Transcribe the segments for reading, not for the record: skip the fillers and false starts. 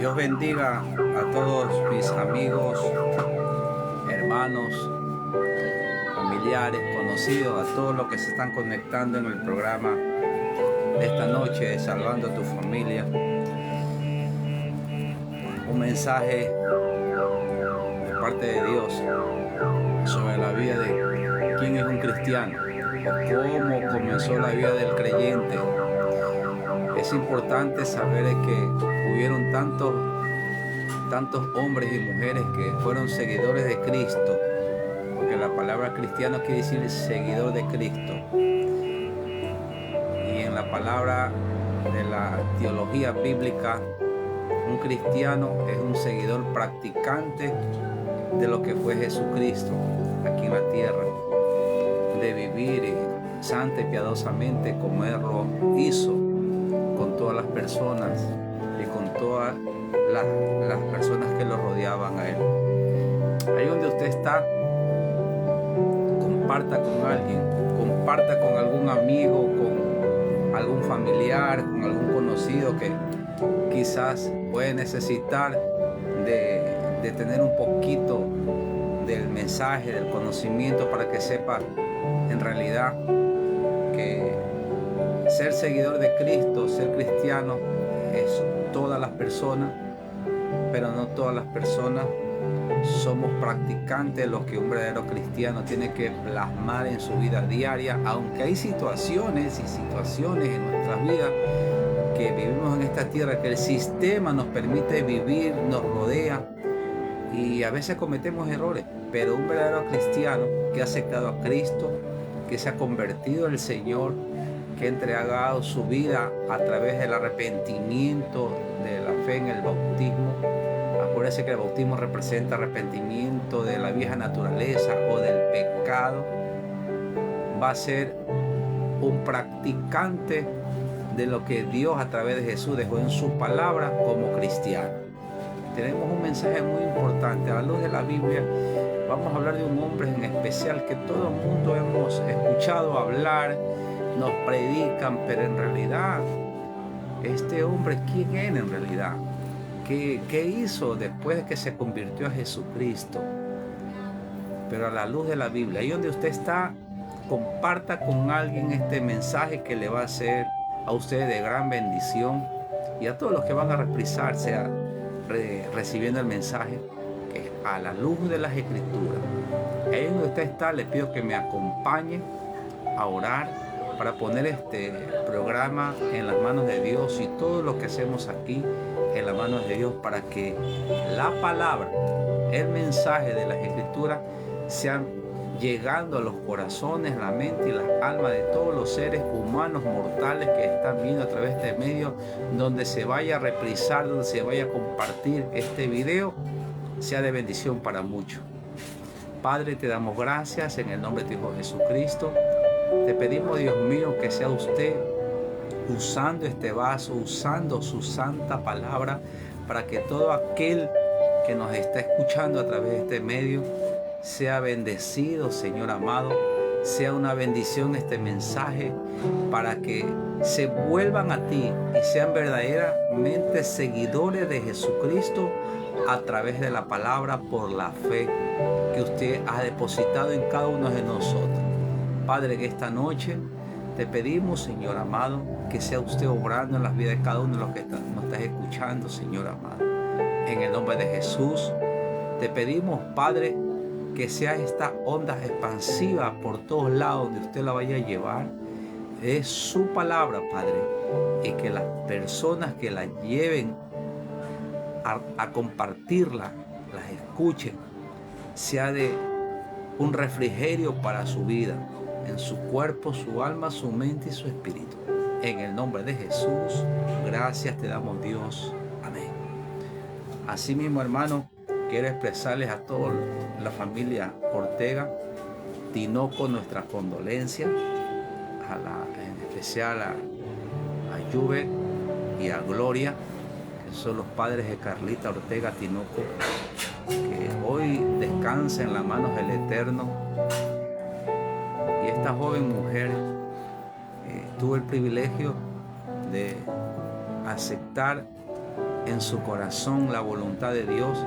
Dios bendiga a todos mis amigos, hermanos, familiares, conocidos, a todos los que se están conectando en el programa de esta noche, Salvando a tu Familia. Un mensaje de parte de Dios sobre la vida de quién es un cristiano, o cómo comenzó la vida del creyente. Es importante saber que hubieron tantos hombres y mujeres que fueron seguidores de Cristo, porque la palabra cristiano quiere decir seguidor de Cristo. Y en la palabra de la teología bíblica, un cristiano es un seguidor practicante de lo que fue Jesucristo aquí en la tierra, de vivir santa y piadosamente como Él lo hizo con todas las personas y con todas las personas que lo rodeaban a Él. Ahí donde usted está, comparta con alguien, comparta con algún amigo, con algún familiar, con algún conocido que quizás puede necesitar de tener un poquito del mensaje, del conocimiento, para que sepa en realidad que ser seguidor de Cristo, ser cristiano, es todas las personas, pero no todas las personas somos practicantes de lo que un verdadero cristiano tiene que plasmar en su vida diaria, aunque hay situaciones en nuestras vidas que vivimos en esta tierra, que el sistema nos permite vivir, nos rodea, y a veces cometemos errores, pero un verdadero cristiano que ha aceptado a Cristo, que se ha convertido en el Señor, que ha entregado su vida a través del arrepentimiento, de la fe en el bautismo. Acuérdense que el bautismo representa arrepentimiento de la vieja naturaleza o del pecado. Va a ser un practicante de lo que Dios a través de Jesús dejó en su palabra como cristiano. Tenemos un mensaje muy importante. A la luz de la Biblia vamos a hablar de un hombre en especial que todo el mundo hemos escuchado hablar, nos predican, pero en realidad este hombre, ¿quién era en realidad? ¿Qué hizo después de que se convirtió a Jesucristo? Pero a la luz de la Biblia, ahí donde usted está, comparta con alguien este mensaje que le va a ser a usted de gran bendición, y a todos los que van a reprisarse recibiendo el mensaje, que a la luz de las Escrituras. Ahí donde usted está, le pido que me acompañe a orar para poner este programa en las manos de Dios y todo lo que hacemos aquí en las manos de Dios, para que la palabra, el mensaje de las Escrituras sean llegando a los corazones, la mente y las almas de todos los seres humanos mortales que están viendo a través de este medio, donde se vaya a reprisar, donde se vaya a compartir este video, sea de bendición para muchos. Padre, te damos gracias en el nombre de tu Hijo Jesucristo. Te pedimos, Dios mío, que sea usted usando este vaso, usando su santa palabra, para que todo aquel que nos está escuchando a través de este medio sea bendecido, Señor amado. Sea una bendición este mensaje, para que se vuelvan a ti y sean verdaderamente seguidores de Jesucristo a través de la palabra, por la fe que usted ha depositado en cada uno de nosotros. Padre, que esta noche te pedimos, Señor amado, que sea usted obrando en las vidas de cada uno de los que nos estás escuchando, Señor amado. En el nombre de Jesús, te pedimos, Padre, que sea esta onda expansiva por todos lados donde usted la vaya a llevar. Es su palabra, Padre, y que las personas que la lleven a compartirla, las escuchen, sea de un refrigerio para su vida, en su cuerpo, su alma, su mente y su espíritu. En el nombre de Jesús, gracias te damos, Dios. Amén. Asimismo, hermano, quiero expresarles a toda la familia Ortega Tinoco nuestra condolencia, en especial a Juve y a Gloria, que son los padres de Carlita Ortega Tinoco, que hoy descansa en las manos del Eterno. Y esta joven mujer tuvo el privilegio de aceptar en su corazón la voluntad de Dios,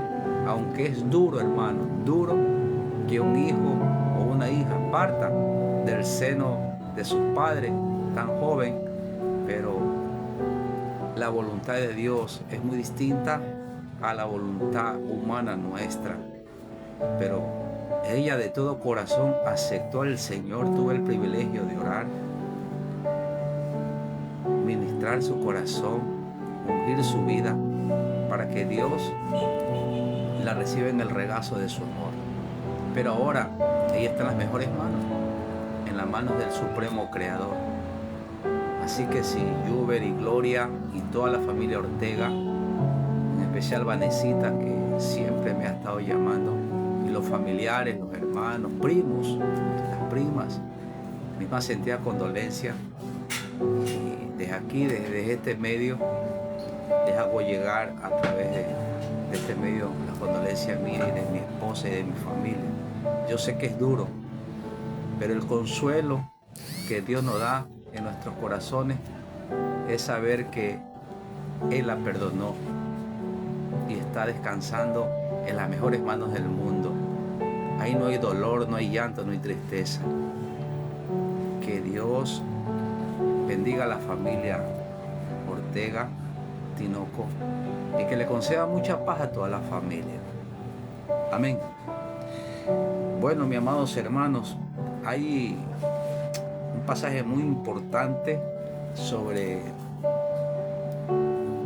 aunque es duro, hermano, duro que un hijo o una hija parta del seno de sus padres tan joven, pero la voluntad de Dios es muy distinta a la voluntad humana nuestra. Pero ella de todo corazón aceptó al Señor. Tuve el privilegio de orar, ministrar su corazón, ungir su vida para que Dios la reciba en el regazo de su amor. Pero ahora ella está en las mejores manos, en las manos del Supremo Creador. Así que si Juber y Gloria y toda la familia Ortega, en especial Vanesita, que siempre me ha estado llamando, y los familiares, los hermanos, primos, las primas, mis más sentidas condolencias. Y desde aquí, desde este medio, les hago llegar a través de este medio las condolencias mías y de mi esposa y de mi familia. Yo sé que es duro, pero el consuelo que Dios nos da en nuestros corazones es saber que Él la perdonó y está descansando en las mejores manos del mundo. Ahí no hay dolor, no hay llanto, no hay tristeza. Que Dios bendiga a la familia Ortega, Tinoco, y que le conceda mucha paz a toda la familia. Amén. Bueno, mis amados hermanos, hay un pasaje muy importante sobre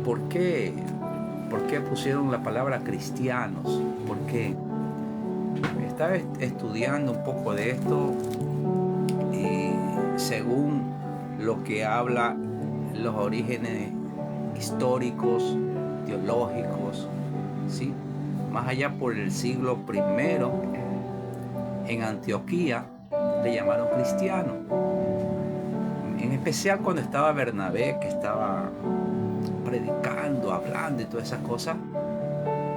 por qué pusieron la palabra cristianos. Porque estaba estudiando un poco de esto y según lo que habla los orígenes históricos, teológicos, ¿sí? Más allá por el siglo I, en Antioquía le llamaron cristiano. En especial cuando estaba Bernabé, que estaba predicando, hablando y todas esas cosas,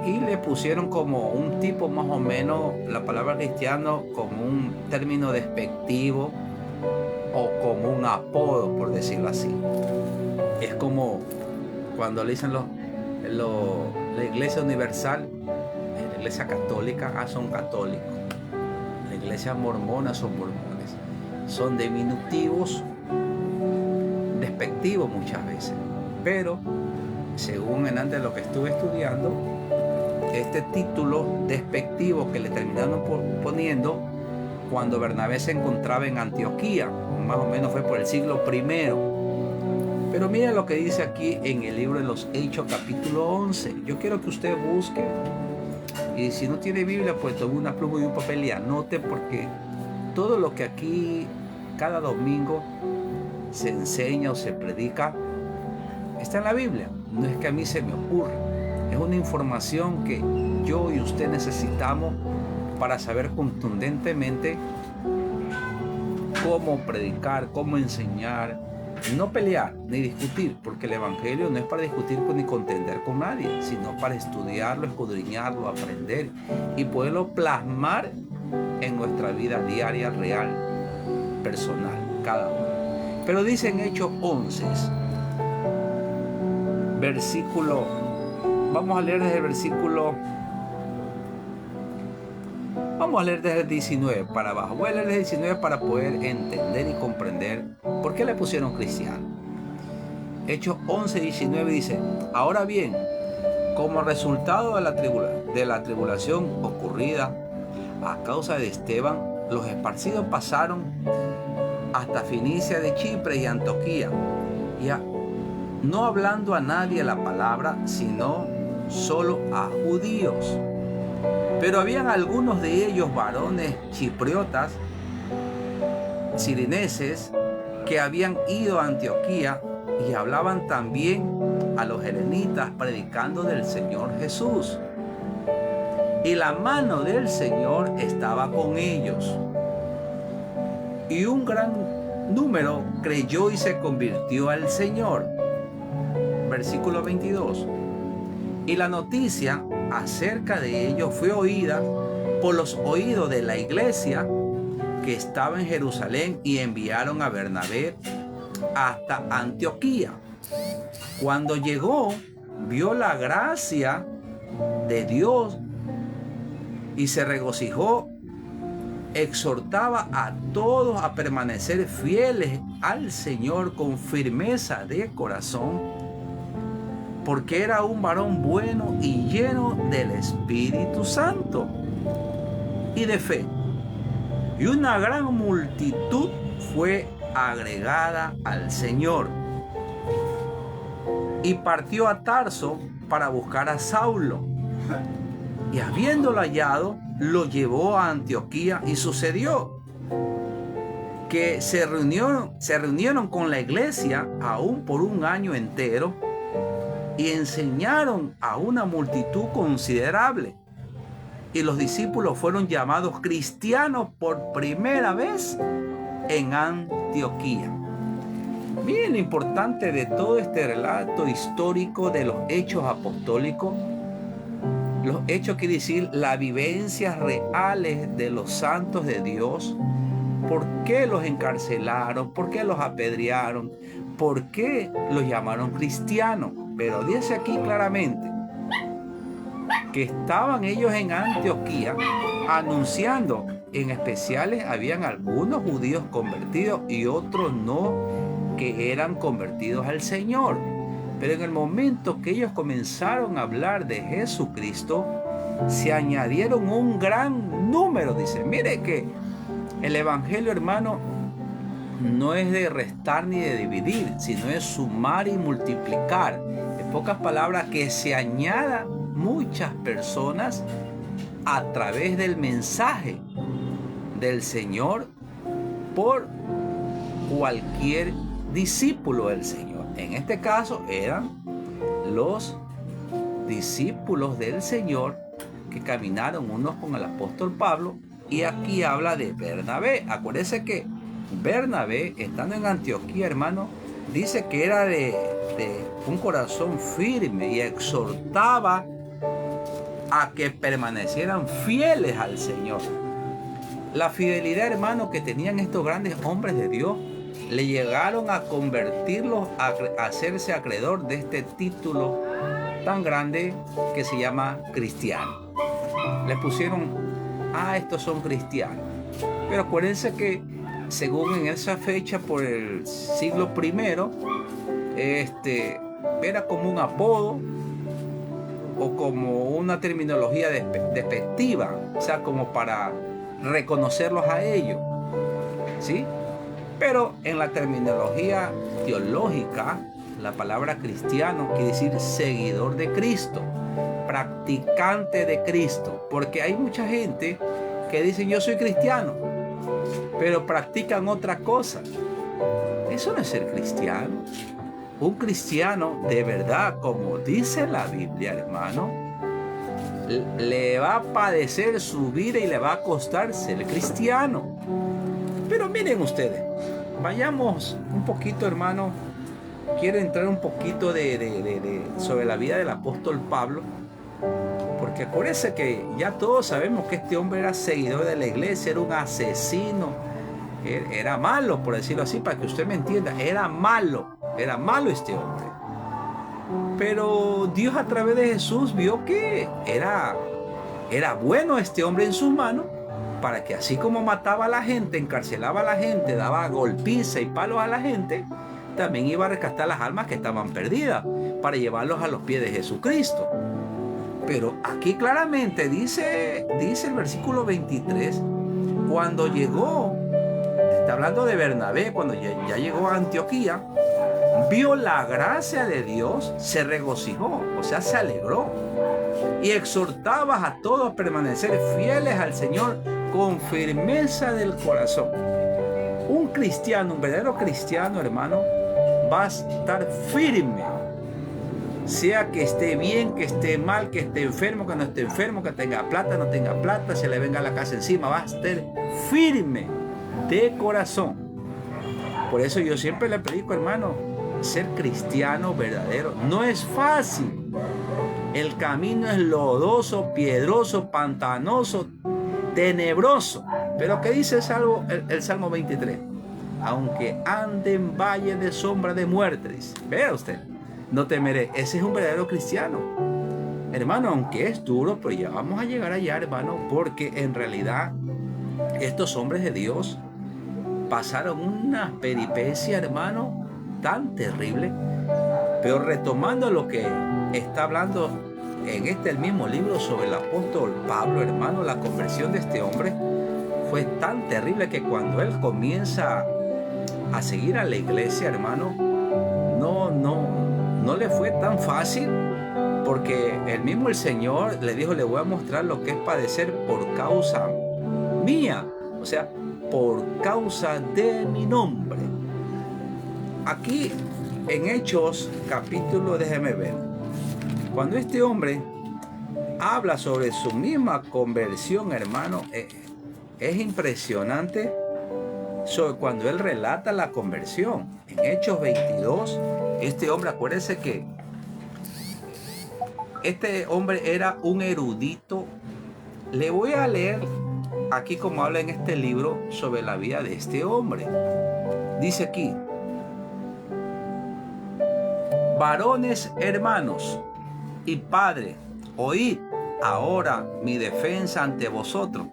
y le pusieron como un tipo más o menos la palabra cristiano como un término despectivo o como un apodo, por decirlo así. Es como cuando le dicen la iglesia universal, la iglesia católica, son católicos. La iglesia mormona son mormones. Son diminutivos despectivos muchas veces. Pero, según en antes de lo que estuve estudiando, este título despectivo que le terminaron poniendo cuando Bernabé se encontraba en Antioquía, más o menos fue por el siglo I. Pero mira lo que dice aquí en el libro de los Hechos, capítulo 11. Yo quiero que usted busque, y si no tiene Biblia, pues tome una pluma y un papel y anote, porque todo lo que aquí cada domingo se enseña o se predica está en la Biblia. No es que a mí se me ocurra, es una información que yo y usted necesitamos para saber contundentemente cómo predicar, cómo enseñar, no pelear ni discutir, porque el evangelio no es para discutir ni contender con nadie, sino para estudiarlo, escudriñarlo, aprender y poderlo plasmar en nuestra vida diaria, real, personal, cada uno. Pero dice en Hechos 11, versículo, vamos a leer desde el versículo, vamos a leer desde el 19 para abajo. Voy a leer desde el 19 para poder entender y comprender por qué le pusieron cristiano. Hechos 11, 19 dice: ahora bien, como resultado de la tribulación ocurrida a causa de Esteban, los esparcidos pasaron hasta Fenicia de Chipre y Antioquía, no hablando a nadie la palabra, sino solo a judíos. Pero habían algunos de ellos, varones chipriotas, sirineses, que habían ido a Antioquía y hablaban también a los helenitas, predicando del Señor Jesús. Y la mano del Señor estaba con ellos. Y un gran número creyó y se convirtió al Señor. Versículo 22. Y la noticia acerca de ellos fue oída por los oídos de la iglesia que estaba en Jerusalén, y enviaron a Bernabé hasta Antioquía. Cuando llegó, vio la gracia de Dios y se regocijó, exhortaba a todos a permanecer fieles al Señor con firmeza de corazón, porque era un varón bueno y lleno del Espíritu Santo y de fe. Y una gran multitud fue agregada al Señor. Y partió a Tarso para buscar a Saulo. Y habiéndolo hallado, lo llevó a Antioquía, y sucedió que se reunieron con la iglesia aún por un año entero y enseñaron a una multitud considerable. Y los discípulos fueron llamados cristianos por primera vez en Antioquía. Miren lo importante de todo este relato histórico de los hechos apostólicos. Los hechos quiere decir las vivencias reales de los santos de Dios. ¿Por qué los encarcelaron? ¿Por qué los apedrearon? ¿Por qué los llamaron cristianos? Pero dice aquí claramente que estaban ellos en Antioquía anunciando. En especiales habían algunos judíos convertidos y otros no, que eran convertidos al Señor. Pero en el momento que ellos comenzaron a hablar de Jesucristo, se añadieron un gran número. Dice, mire que el evangelio, hermano, no es de restar ni de dividir, sino es sumar y multiplicar. En pocas palabras, que se añadan muchas personas a través del mensaje del Señor por cualquier discípulo del Señor. En este caso eran los discípulos del Señor que caminaron unos con el apóstol Pablo, y aquí habla de Bernabé. Acuérdense que Bernabé, estando en Antioquía, hermano, dice que era de un corazón firme y exhortaba a que permanecieran fieles al Señor. La fidelidad, hermano, que tenían estos grandes hombres de Dios, le llegaron a convertirlos a hacerse acreedor de este título tan grande que se llama cristiano. Les pusieron, estos son cristianos. Pero acuérdense que según en esa fecha, por el siglo I, era como un apodo o como una terminología despectiva, o sea, como para reconocerlos a ellos, ¿sí? Pero en la terminología teológica, la palabra cristiano quiere decir seguidor de Cristo, practicante de Cristo, porque hay mucha gente que dice yo soy cristiano, pero practican otra cosa. Eso no es ser cristiano. Un cristiano de verdad, como dice la Biblia, hermano, le va a padecer su vida y le va a costar ser cristiano. Pero miren ustedes, vayamos un poquito, hermano. Quiero entrar un poquito sobre la vida del apóstol Pablo, porque acuérdense que ya todos sabemos que este hombre era seguidor de la iglesia, era un asesino, era malo, por decirlo así, para que usted me entienda, era malo este hombre. Pero Dios a través de Jesús vio que era bueno este hombre en sus manos, para que así como mataba a la gente, encarcelaba a la gente, daba golpiza y palos a la gente, también iba a rescatar las almas que estaban perdidas para llevarlos a los pies de Jesucristo. Pero aquí claramente dice el versículo 23, cuando llegó, está hablando de Bernabé, cuando ya llegó a Antioquía, vio la gracia de Dios, se regocijó, o sea, se alegró, y exhortaba a todos a permanecer fieles al Señor con firmeza del corazón. Un cristiano, un verdadero cristiano, hermano, va a estar firme, sea que esté bien, que esté mal, que esté enfermo, que no esté enfermo, que tenga plata, no tenga plata, se le venga la casa encima, va a estar firme de corazón. Por eso yo siempre le predico, hermano, ser cristiano verdadero no es fácil. El camino es lodoso, piedroso, pantanoso, tenebroso. Pero ¿qué dice el Salmo 23? Aunque ande en valle de sombra de muerte, dice. Vea usted, no temeré. Ese es un verdadero cristiano. Hermano, aunque es duro, pero ya vamos a llegar allá, hermano, porque en realidad estos hombres de Dios pasaron una peripecia, hermano, tan terrible. Pero retomando lo que está hablando en el mismo libro sobre el apóstol Pablo, hermano, la conversión de este hombre fue tan terrible que cuando él comienza a seguir a la iglesia, hermano, no le fue tan fácil, porque el Señor le dijo: le voy a mostrar lo que es padecer por causa mía, o sea, por causa de mi nombre. Aquí en Hechos capítulo, déjeme ver, cuando este hombre habla sobre su misma conversión, hermano, es impresionante cuando él relata la conversión. En Hechos 22, este hombre, acuérdense que este hombre era un erudito. Le voy a leer aquí como habla en este libro sobre la vida de este hombre. Dice aquí: varones hermanos y padre, oíd ahora mi defensa ante vosotros.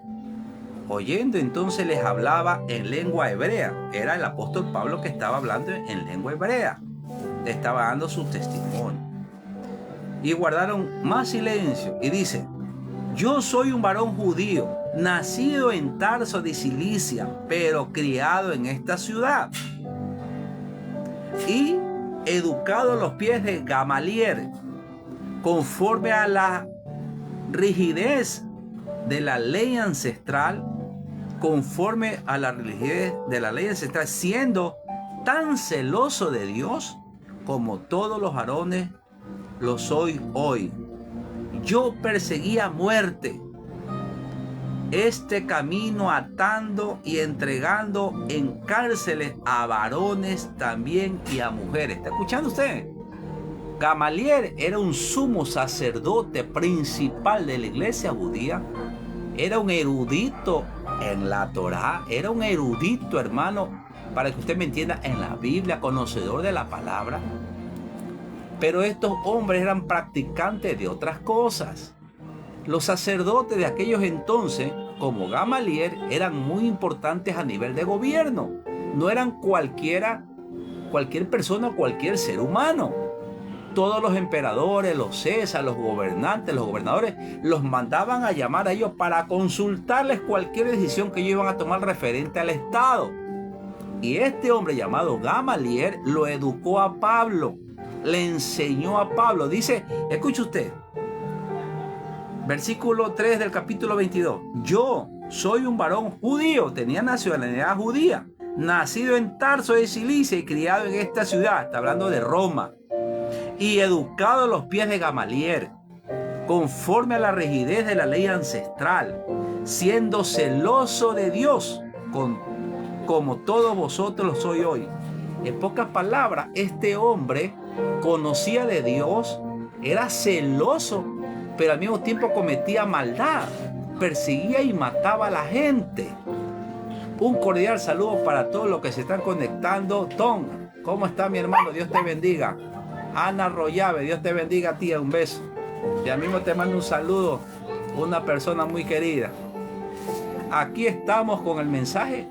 Oyendo entonces les hablaba en lengua hebrea. Era el apóstol Pablo que estaba hablando en lengua hebrea. Le estaba dando su testimonio. Y guardaron más silencio. Y dice: yo soy un varón judío, nacido en Tarso de Cilicia, pero criado en esta ciudad. Y educado a los pies de Gamaliel, conforme a la rigidez de la ley ancestral, siendo tan celoso de Dios como todos los varones lo soy hoy. Yo perseguía a muerte este camino, atando y entregando en cárceles a varones también y a mujeres. ¿Está escuchando usted? Gamaliel era un sumo sacerdote principal de la iglesia judía. Era un erudito en la Torá. Era un erudito, hermano, para que usted me entienda, en la Biblia, conocedor de la palabra. Pero estos hombres eran practicantes de otras cosas. Los sacerdotes de aquellos entonces, como Gamaliel, eran muy importantes a nivel de gobierno. No eran cualquier persona o cualquier ser humano. Todos los emperadores, los César, los gobernantes, los gobernadores, los mandaban a llamar a ellos para consultarles cualquier decisión que ellos iban a tomar referente al Estado. Y este hombre llamado Gamaliel lo educó a Pablo, le enseñó a Pablo. Dice, escuche usted, versículo 3 del capítulo 22. Yo soy un varón judío, tenía nacionalidad judía, nacido en Tarso de Cilicia y criado en esta ciudad, está hablando de Roma, y educado a los pies de Gamaliel, conforme a la rigidez de la ley ancestral, siendo celoso de Dios, como todos vosotros lo sois hoy. En pocas palabras, este hombre conocía de Dios, era celoso, pero al mismo tiempo cometía maldad, perseguía y mataba a la gente. Un cordial saludo para todos los que se están conectando. Tom, ¿cómo está mi hermano? Dios te bendiga. Ana Royave, Dios te bendiga, tía, un beso. Y al mismo te mando un saludo, una persona muy querida. Aquí estamos con el mensaje.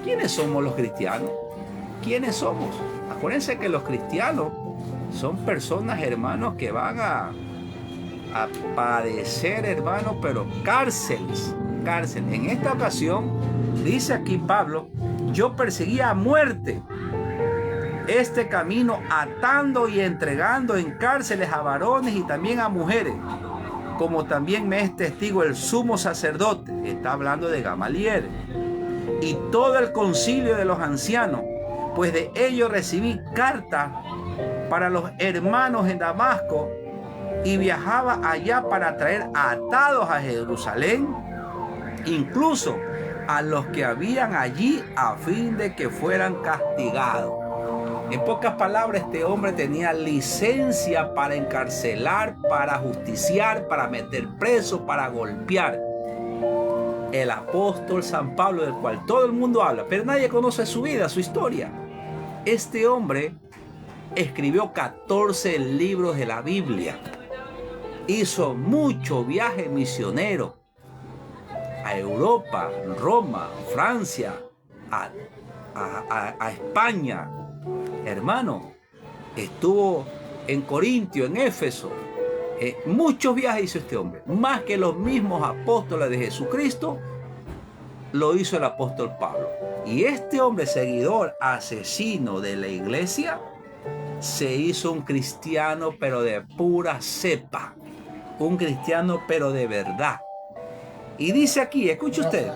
¿Quiénes somos los cristianos? ¿Quiénes somos? Acuérdense que los cristianos son personas, hermanos, que van a padecer, hermanos, pero cárceles. En esta ocasión, dice aquí Pablo, yo perseguía a muerte este camino, atando y entregando en cárceles a varones y también a mujeres, como también me es testigo el sumo sacerdote, está hablando de Gamaliel, y todo el concilio de los ancianos, pues de ellos recibí cartas para los hermanos en Damasco, y viajaba allá para traer atados a Jerusalén, incluso a los que habían allí, a fin de que fueran castigados. En pocas palabras, este hombre tenía licencia para encarcelar, para justiciar, para meter preso, para golpear. El apóstol San Pablo, del cual todo el mundo habla, pero nadie conoce su vida, su historia. Este hombre escribió 14 libros de la Biblia. Hizo mucho viaje misionero a Europa, Roma, Francia, a España. Hermano, estuvo en Corintio, en Éfeso. Muchos viajes hizo este hombre, más que los mismos apóstoles de Jesucristo lo hizo el apóstol Pablo. Y este hombre, seguidor, asesino de la iglesia, se hizo un cristiano pero de pura cepa, un cristiano pero de verdad. Y dice aquí, escuche usted,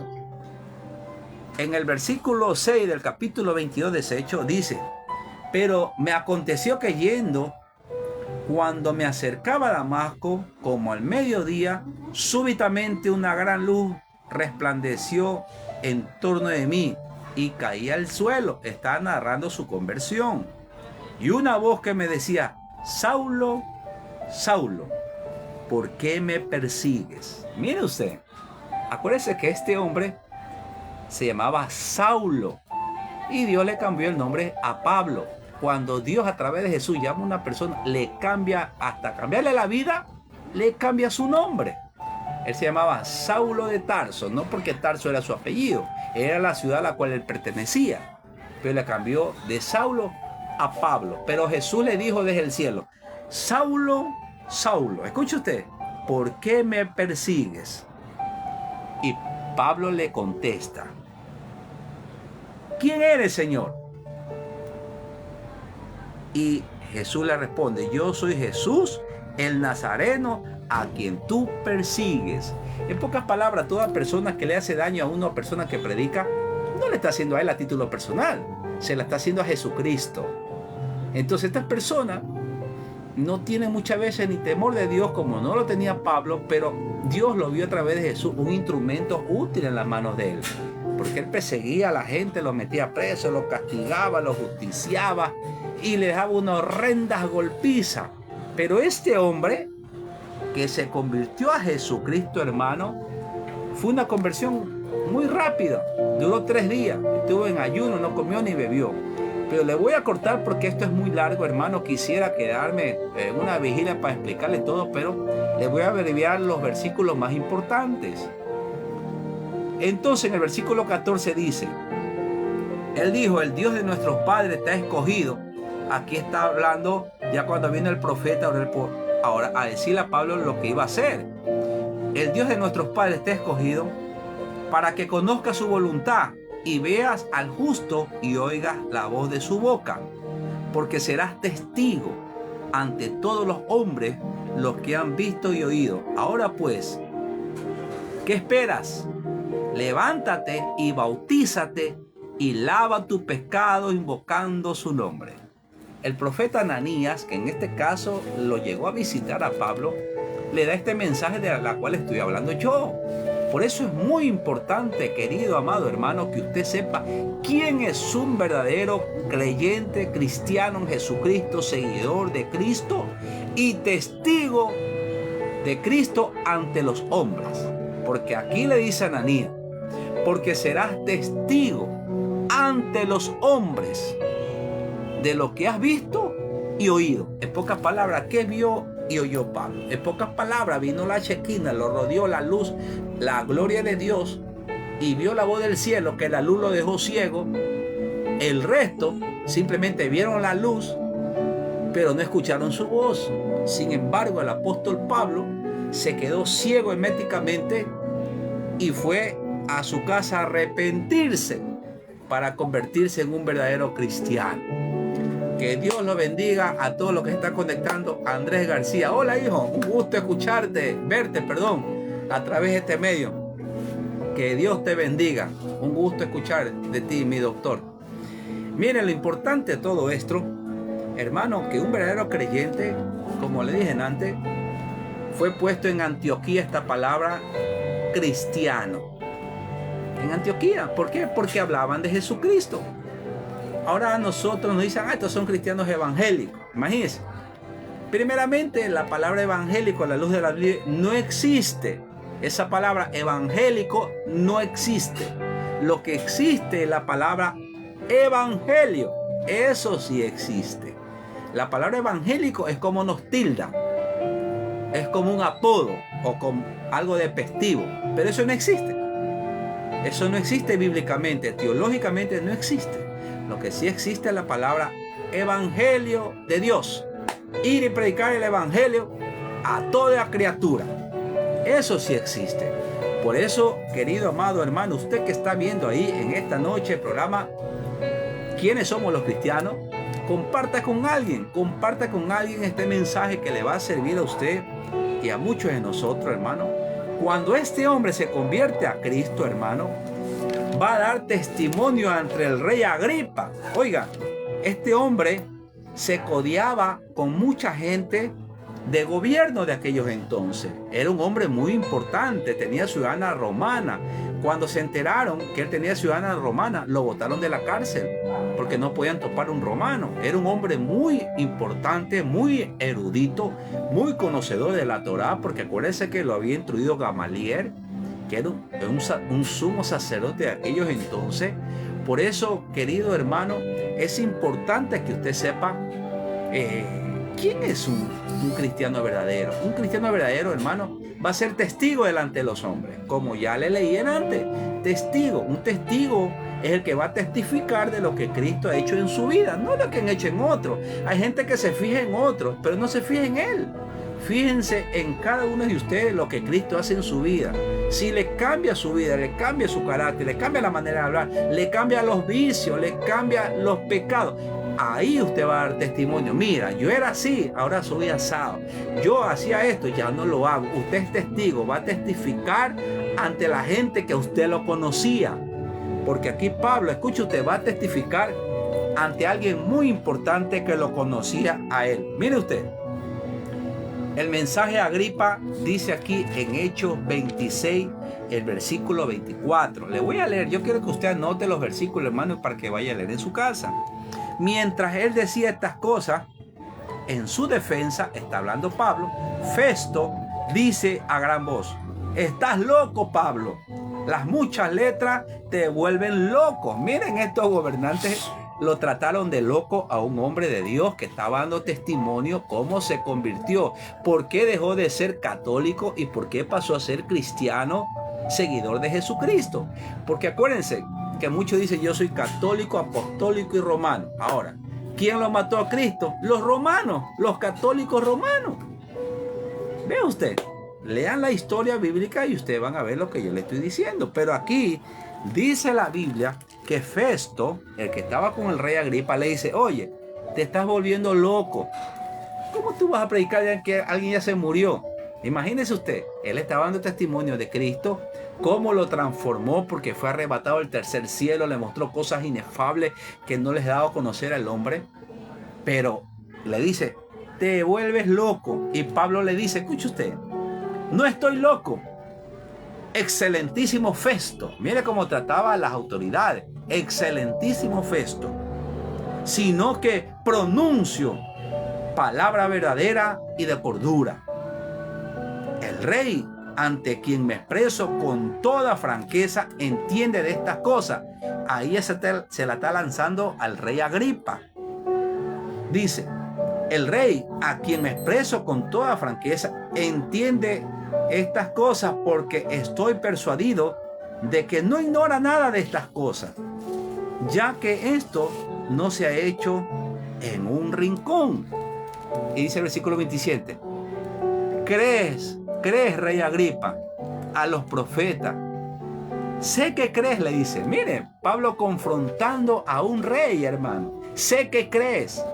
en el versículo 6 del capítulo 22 de ese hecho, dice: pero me aconteció que yendo, cuando me acercaba a Damasco, como al mediodía, súbitamente una gran luz resplandeció en torno de mí y caí al suelo. Está narrando su conversión. Y una voz que me decía: Saulo, Saulo, ¿por qué me persigues? Mire usted, acuérdese que este hombre se llamaba Saulo y Dios le cambió el nombre a Pablo. Cuando Dios a través de Jesús llama a una persona, le cambia, hasta cambiarle la vida, le cambia su nombre. Él se llamaba Saulo de Tarso, no porque Tarso era su apellido, era la ciudad a la cual él pertenecía, pero le cambió de Saulo a Pablo. Pero Jesús le dijo desde el cielo: Saulo, Saulo, escuche usted, ¿por qué me persigues? Y Pablo le contesta: ¿quién eres, Señor? Y Jesús le responde: yo soy Jesús, el Nazareno, a quien tú persigues. En pocas palabras, toda persona que le hace daño a una persona que predica, no le está haciendo a él a título personal, se la está haciendo a Jesucristo. Entonces esta persona no tiene muchas veces ni temor de Dios, como no lo tenía Pablo, pero Dios lo vio a través de Jesús, un instrumento útil en las manos de él, porque él perseguía a la gente, los metía presos, los castigaba, los justiciaba y les daba una horrenda golpiza. Pero este hombre que se convirtió a Jesucristo, hermano, fue una conversión muy rápida, duró 3 días, estuvo en ayuno, no comió ni bebió. Pero le voy a cortar porque esto es muy largo, hermano. Quisiera quedarme en una vigilia para explicarle todo, pero le voy a abreviar los versículos más importantes. Entonces en el versículo 14 dice: él dijo, el Dios de nuestros padres te ha escogido. Aquí está hablando ya cuando viene el profeta ahora a decirle a Pablo lo que iba a hacer. El Dios de nuestros padres te ha escogido para que conozcas su voluntad y veas al justo y oigas la voz de su boca, porque serás testigo ante todos los hombres los que han visto y oído. Ahora pues, ¿qué esperas? Levántate y bautízate y lava tu pecado invocando su nombre. El profeta Ananías, que en este caso lo llegó a visitar a Pablo, le da este mensaje de la cual estoy hablando yo. Por eso es muy importante, querido amado hermano, que usted sepa quién es un verdadero creyente cristiano en Jesucristo, seguidor de Cristo y testigo de Cristo ante los hombres. Porque aquí le dice a Ananías: porque serás testigo ante los hombres de lo que has visto y oído. En pocas palabras, ¿qué vio y oyó Pablo? En pocas palabras, vino la Shekinah, lo rodeó la luz, la gloria de Dios, y vio la voz del cielo, que la luz lo dejó ciego. El resto simplemente vieron la luz, pero no escucharon su voz. Sin embargo, el apóstol Pablo se quedó ciego herméticamente y fue a su casa a arrepentirse para convertirse en un verdadero cristiano. Que Dios lo bendiga a todos los que están conectando. Andrés García: hola hijo, un gusto escucharte, verte, a través de este medio. Que Dios te bendiga, un gusto escuchar de ti, mi doctor. Miren, lo importante de todo esto, hermano, que un verdadero creyente, como le dije antes, fue puesto en Antioquía esta palabra cristiano. En Antioquía, ¿por qué? Porque hablaban de Jesucristo. Ahora a nosotros nos dicen: estos son cristianos evangélicos. Imagínense. Primeramente, la palabra evangélico a la luz de la Biblia no existe. Esa palabra evangélico no existe. Lo que existe es la palabra evangelio. Eso sí existe. La palabra evangélico es como nos tilda, es como un apodo o como algo despectivo, pero eso no existe. Eso no existe bíblicamente, teológicamente no existe. Lo que sí existe es la palabra evangelio de Dios. Ir y predicar el evangelio a toda criatura. Eso sí existe. Por eso, querido amado hermano, usted que está viendo ahí en esta noche el programa ¿Quiénes somos los cristianos? Comparta con alguien este mensaje que le va a servir a usted y a muchos de nosotros, hermano. Cuando este hombre se convierte a Cristo, hermano, va a dar testimonio ante el rey Agripa. Oiga, este hombre se codeaba con mucha gente de gobierno de aquellos entonces. Era un hombre muy importante, tenía ciudadana romana. Cuando se enteraron que él tenía ciudadana romana, lo botaron de la cárcel porque no podían topar un romano. Era un hombre muy importante, muy erudito, muy conocedor de la Torá, porque acuérdense que lo había instruido Gamaliel, que era un sumo sacerdote de aquellos entonces. Por eso, querido hermano, es importante que usted sepa ¿quién es un cristiano verdadero? Un cristiano verdadero, hermano, va a ser testigo delante de los hombres. Como ya le leí antes, testigo. Un testigo es el que va a testificar de lo que Cristo ha hecho en su vida, no lo que han hecho en otros. Hay gente que se fija en otros, pero no se fija en él. Fíjense en cada uno de ustedes lo que Cristo hace en su vida. Si le cambia su vida, le cambia su carácter, le cambia la manera de hablar, le cambia los vicios, le cambia los pecados, ahí usted va a dar testimonio. Mira, yo era así, ahora soy asado. Yo hacía esto, ya no lo hago. Usted es testigo, va a testificar ante la gente que usted lo conocía. Porque aquí Pablo, escuche usted, va a testificar ante alguien muy importante que lo conocía a él. Mire usted. El mensaje a Agripa dice aquí en Hechos 26, el versículo 24. Le voy a leer, yo quiero que usted anote los versículos, hermano, para que vaya a leer en su casa. Mientras él decía estas cosas, en su defensa, está hablando Pablo, Festo dice a gran voz: estás loco, Pablo. Las muchas letras te vuelven loco. Miren, estos gobernantes lo trataron de loco a un hombre de Dios que estaba dando testimonio cómo se convirtió, por qué dejó de ser católico y por qué pasó a ser cristiano, seguidor de Jesucristo. Porque acuérdense que muchos dicen: yo soy católico, apostólico y romano. Ahora, ¿quién lo mató a Cristo? Los romanos, los católicos romanos. Vea usted, lean la historia bíblica y ustedes van a ver lo que yo le estoy diciendo. Pero aquí dice la Biblia que Festo, el que estaba con el rey Agripa, le dice: oye, te estás volviendo loco. ¿Cómo tú vas a predicar ya que alguien ya se murió? Imagínese usted, él estaba dando testimonio de Cristo, cómo lo transformó porque fue arrebatado al tercer cielo, le mostró cosas inefables que no les daba a conocer al hombre. Pero le dice: te vuelves loco. Y Pablo le dice: escuche usted, no estoy loco. Excelentísimo Festo, mire cómo trataba a las autoridades, excelentísimo Festo, sino que pronuncio palabra verdadera y de cordura. El rey, ante quien me expreso con toda franqueza, entiende de estas cosas. Ahí se la está lanzando al rey Agripa. Dice: el rey, a quien me expreso con toda franqueza, entiende estas cosas porque estoy persuadido de que no ignora nada de estas cosas, ya que esto no se ha hecho en un rincón. Y dice el versículo 27: ¿Crees, rey Agripa, a los profetas? Sé que crees, le dice. Mire, Pablo confrontando a un rey, hermano. Sé que crees.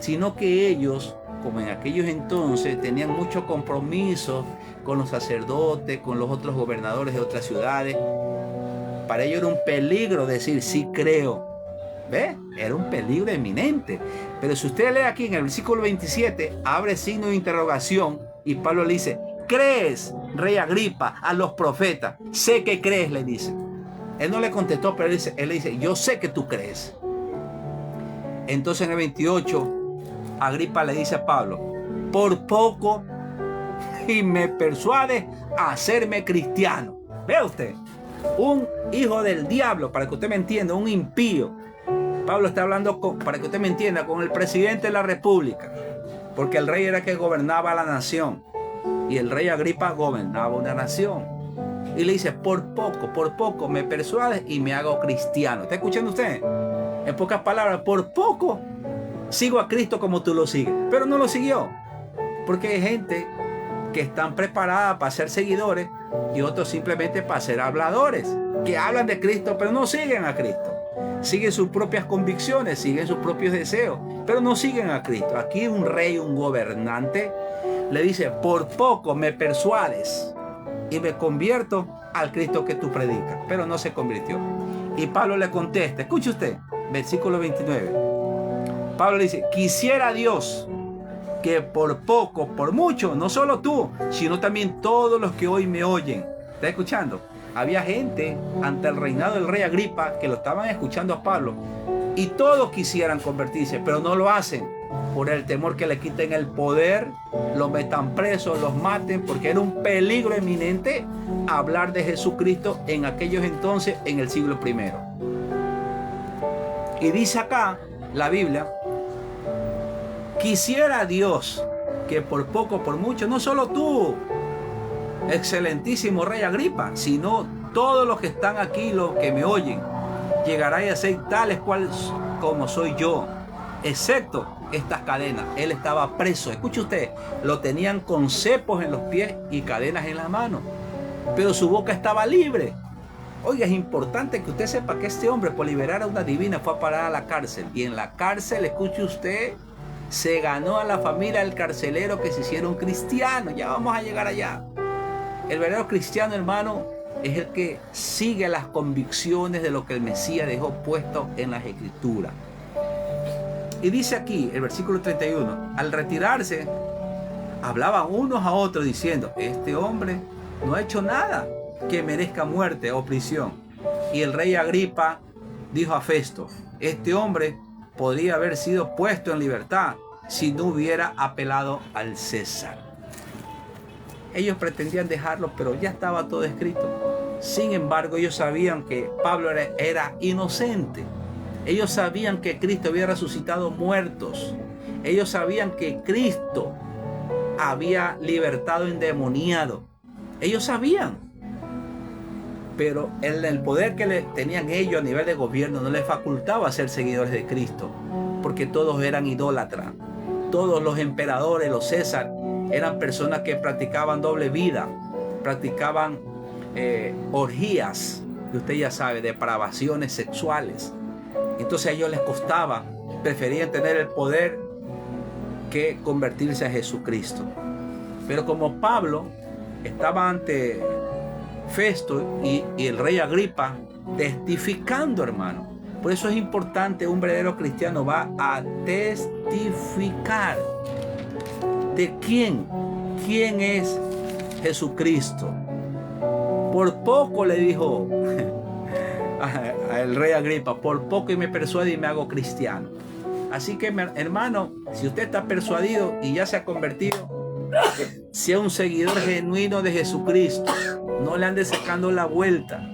Sino que ellos, como en aquellos entonces, tenían mucho compromiso con los sacerdotes, con los otros gobernadores de otras ciudades. Para ellos era un peligro decir sí creo. ¿Ve? Era un peligro eminente. Pero si usted lee aquí en el versículo 27, abre signo de interrogación y Pablo le dice: ¿crees, rey Agripa, a los profetas? Sé que crees, le dice. Él no le contestó, pero él le dice: yo sé que tú crees. Entonces en el 28, Agripa le dice a Pablo: por poco y me persuade a hacerme cristiano. Vea usted, un hijo del diablo, para que usted me entienda, un impío, Pablo está hablando, para que usted me entienda, con el presidente de la república, porque el rey era el que gobernaba la nación, y el rey Agripa gobernaba una nación. Y le dice, por poco me persuades y me hago cristiano. ¿Está escuchando usted? En pocas palabras, por poco sigo a Cristo como tú lo sigues. Pero no lo siguió, porque hay gente que están preparadas para ser seguidores y otros simplemente para ser habladores, que hablan de Cristo pero no siguen a Cristo. Siguen sus propias convicciones, siguen sus propios deseos, pero no siguen a Cristo. Aquí un rey, un gobernante, le dice, por poco me persuades y me convierto al Cristo que tú predicas. Pero no se convirtió. Y Pablo le contesta, escuche usted, versículo 29. Pablo le dice, quisiera Dios que por poco, por mucho, no solo tú, sino también todos los que hoy me oyen. ¿Está escuchando? Había gente ante el reinado del rey Agripa que lo estaban escuchando a Pablo y todos quisieran convertirse, pero no lo hacen por el temor que le quiten el poder, lo metan preso, los maten, porque era un peligro eminente hablar de Jesucristo en aquellos entonces, en el siglo I. Y dice acá la Biblia, quisiera Dios que por poco, por mucho, no solo tú, excelentísimo rey Agripa, sino todos los que están aquí, los que me oyen, llegarán a ser tales cuales como soy yo, excepto estas cadenas. Él estaba preso, escuche usted, lo tenían con cepos en los pies y cadenas en las manos, pero su boca estaba libre. Oiga, es importante que usted sepa que este hombre, por liberar a una divina, fue a parar a la cárcel, y en la cárcel, escuche usted, se ganó a la familia del carcelero, que se hicieron cristianos. Ya vamos a llegar allá. El verdadero cristiano, hermano, es el que sigue las convicciones de lo que el Mesías dejó puesto en las Escrituras. Y dice aquí, el versículo 31, al retirarse, hablaban unos a otros diciendo, este hombre no ha hecho nada que merezca muerte o prisión. Y el rey Agripa dijo a Festo, este hombre podría haber sido puesto en libertad si no hubiera apelado al César. Ellos pretendían dejarlo, pero ya estaba todo escrito. Sin embargo, ellos sabían que Pablo era inocente. Ellos sabían que Cristo había resucitado muertos. Ellos sabían que Cristo había libertado endemoniado. Ellos sabían. Pero el poder que tenían ellos a nivel de gobierno no les facultaba ser seguidores de Cristo, porque todos eran idólatras. Todos los emperadores, los César, eran personas que practicaban doble vida, practicaban orgías, que usted ya sabe, depravaciones sexuales. Entonces a ellos les costaba, preferían tener el poder que convertirse a Jesucristo. Pero como Pablo estaba ante Festo y el rey Agripa testificando, hermano. Por eso es importante, un verdadero cristiano va a testificar. ¿De quién? ¿Quién es Jesucristo? Por poco le dijo al rey Agripa, por poco y me persuade y me hago cristiano. Así que, hermano, si usted está persuadido y ya se ha convertido, sea un seguidor genuino de Jesucristo. No le ande sacando la vuelta.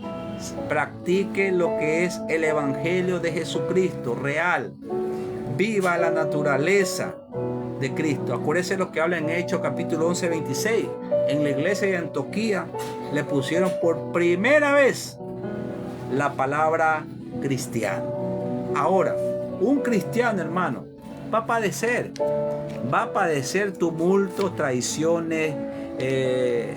Practique lo que es el evangelio de Jesucristo real. Viva la naturaleza de Cristo. Acuérdese lo que habla en Hechos capítulo 11, 26. En la iglesia de Antioquía le pusieron por primera vez la palabra cristiano. Ahora, un cristiano, hermano, va a padecer tumultos, traiciones,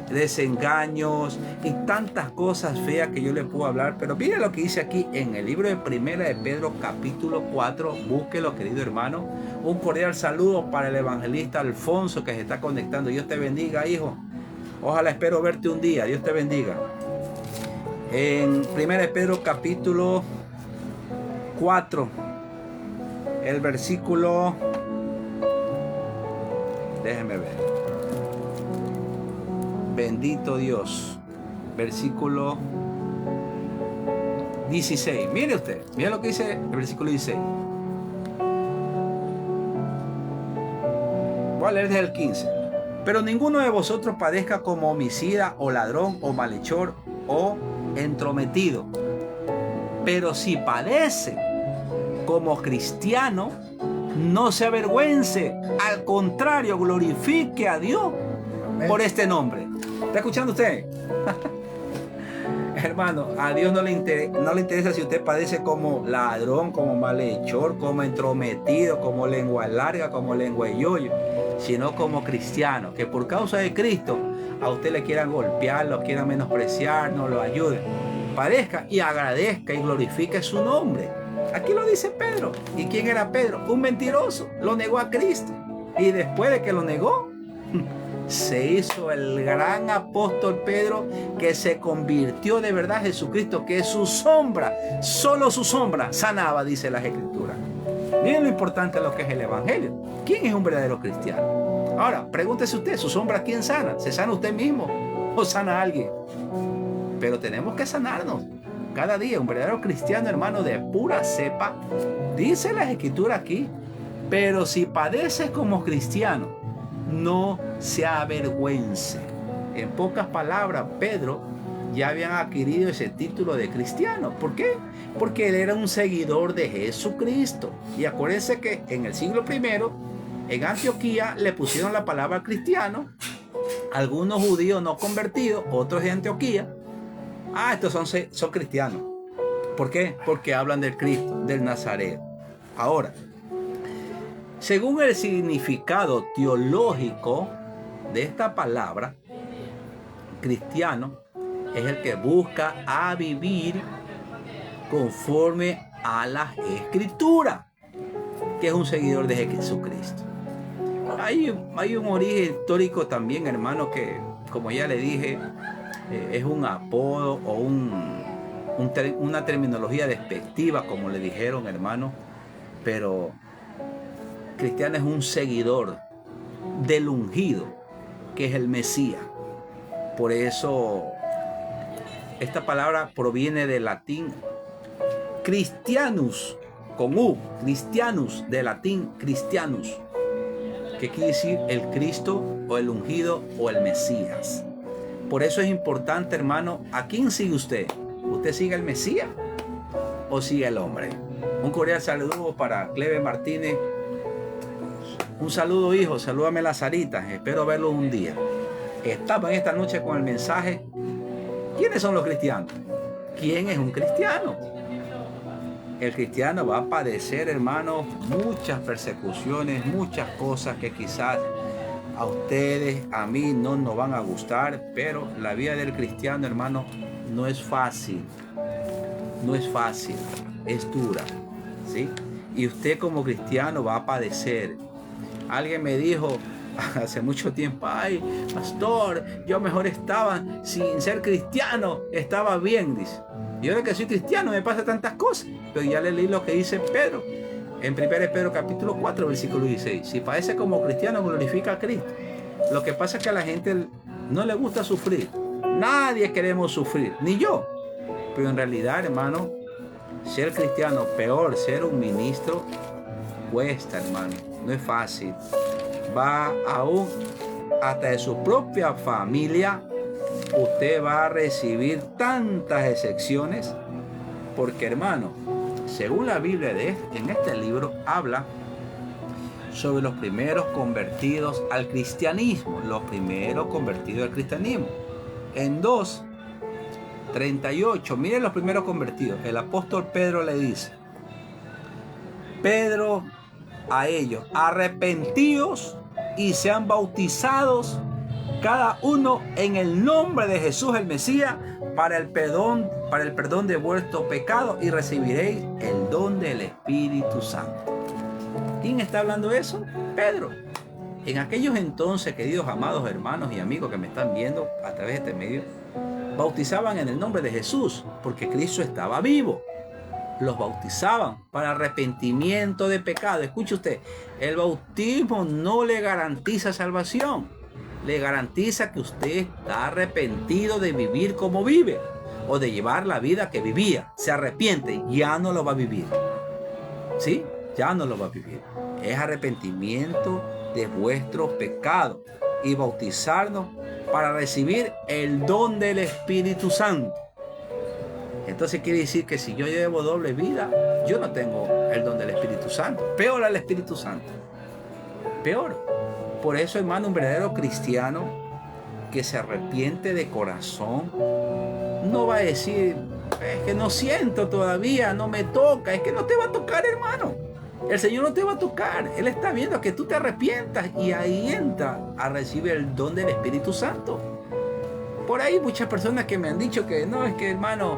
desengaños y tantas cosas feas que yo le puedo hablar. Pero mire lo que dice aquí en el libro de Primera de Pedro capítulo 4. Búsquelo, querido hermano. Un cordial saludo para el evangelista Alfonso, que se está conectando. Dios te bendiga, hijo. Ojalá espero verte un día. Dios te bendiga. En Primera de Pedro capítulo 4, el versículo, déjeme ver, bendito Dios, versículo 16. Mire usted, mire lo que dice el versículo 16. Voy a leer desde el 15. Pero ninguno de vosotros padezca como homicida o ladrón o malhechor o entrometido. Pero si padece, como cristiano, no se avergüence. Al contrario, glorifique a Dios por este nombre. ¿Está escuchando usted? Hermano, a Dios no le interesa si usted padece como ladrón, como malhechor, como entrometido, como lengua larga, como lengua de yoyo, sino como cristiano, que por causa de Cristo a usted le quieran golpear, lo quieran menospreciar, no lo ayude. Padezca y agradezca y glorifique su nombre. Aquí lo dice Pedro. ¿Y quién era Pedro? Un mentiroso. Lo negó a Cristo. Y después de que lo negó, se hizo el gran apóstol Pedro, que se convirtió de verdad en Jesucristo, que su sombra, solo su sombra, sanaba, dice las Escrituras. Miren lo importante de lo que es el Evangelio. ¿Quién es un verdadero cristiano? Ahora, pregúntese usted, ¿su sombra quién sana? ¿Se sana usted mismo o sana a alguien? Pero tenemos que sanarnos cada día. Un verdadero cristiano, hermano, de pura cepa, dice las Escrituras aquí, pero si padeces como cristiano, no se avergüence. En pocas palabras, Pedro ya habían adquirido ese título de cristiano. ¿Por qué? Porque él era un seguidor de Jesucristo. Y acuérdense que en el siglo I, en Antioquía, le pusieron la palabra cristiano. Algunos judíos no convertidos, otros de Antioquía. Estos son cristianos. ¿Por qué? Porque hablan del Cristo, del Nazaret. Ahora, según el significado teológico de esta palabra, cristiano es el que busca a vivir conforme a la Escritura, que es un seguidor de Jesucristo. Hay un origen histórico también, hermano, que, como ya le dije, es un apodo o una terminología despectiva, como le dijeron, hermano, pero cristiano es un seguidor del ungido, que es el Mesías. Por eso esta palabra proviene del latín Christianus, con U, Christianus, del latín Christianus, que quiere decir el Cristo o el ungido o el Mesías. Por eso es importante, hermano, ¿a quién sigue usted? ¿Usted sigue el Mesías o sigue el hombre? Un cordial saludo para Cleve Martínez. Un saludo, hijo, salúdame la Sarita, espero verlo un día. Estamos en esta noche con el mensaje: ¿quiénes son los cristianos? ¿Quién es un cristiano? El cristiano va a padecer, hermanos, muchas persecuciones, muchas cosas que quizás a ustedes, a mí no nos van a gustar, pero la vida del cristiano, hermano, no es fácil. No es fácil, es dura, ¿sí? Y usted como cristiano va a padecer. Alguien me dijo hace mucho tiempo: ay, pastor, yo mejor estaba sin ser cristiano, estaba bien, dice. Y ahora que soy cristiano me pasa tantas cosas. Pero ya le leí lo que dice Pedro, en 1 Pedro capítulo 4, versículo 16. Si padece como cristiano, glorifica a Cristo. Lo que pasa es que a la gente no le gusta sufrir. Nadie queremos sufrir, ni yo. Pero en realidad, hermano, ser cristiano, peor, ser un ministro, cuesta, hermano. No es fácil. Va aún hasta de su propia familia. Usted va a recibir tantas excepciones. Porque, hermano, según la Biblia en este libro habla sobre los primeros convertidos al cristianismo. Los primeros convertidos al cristianismo. En 2:38, miren los primeros convertidos. El apóstol Pedro le dice: Pedro a ellos: arrepentíos y sean bautizados cada uno en el nombre de Jesús el Mesías para el perdón de vuestros pecados, y recibiréis el don del Espíritu Santo. ¿Quién está hablando de eso? Pedro. En aquellos entonces, queridos amados hermanos y amigos que me están viendo a través de este medio, bautizaban en el nombre de Jesús porque Cristo estaba vivo. Los bautizaban para arrepentimiento de pecado. Escuche usted, el bautismo no le garantiza salvación. Le garantiza que usted está arrepentido de vivir como vive, o de llevar la vida que vivía. Se arrepiente, ya no lo va a vivir. ¿Sí? Ya no lo va a vivir. Es arrepentimiento de vuestros pecados y bautizarnos para recibir el don del Espíritu Santo. Entonces quiere decir que si yo llevo doble vida, yo no tengo el don del Espíritu Santo. Peor al Espíritu Santo. Peor. Por eso, hermano, un verdadero cristiano que se arrepiente de corazón no va a decir, es que no siento todavía, no me toca. Es que no te va a tocar, hermano. El Señor no te va a tocar. Él está viendo que tú te arrepientas y ahí entra a recibir el don del Espíritu Santo. Por ahí muchas personas que me han dicho que no, es que hermano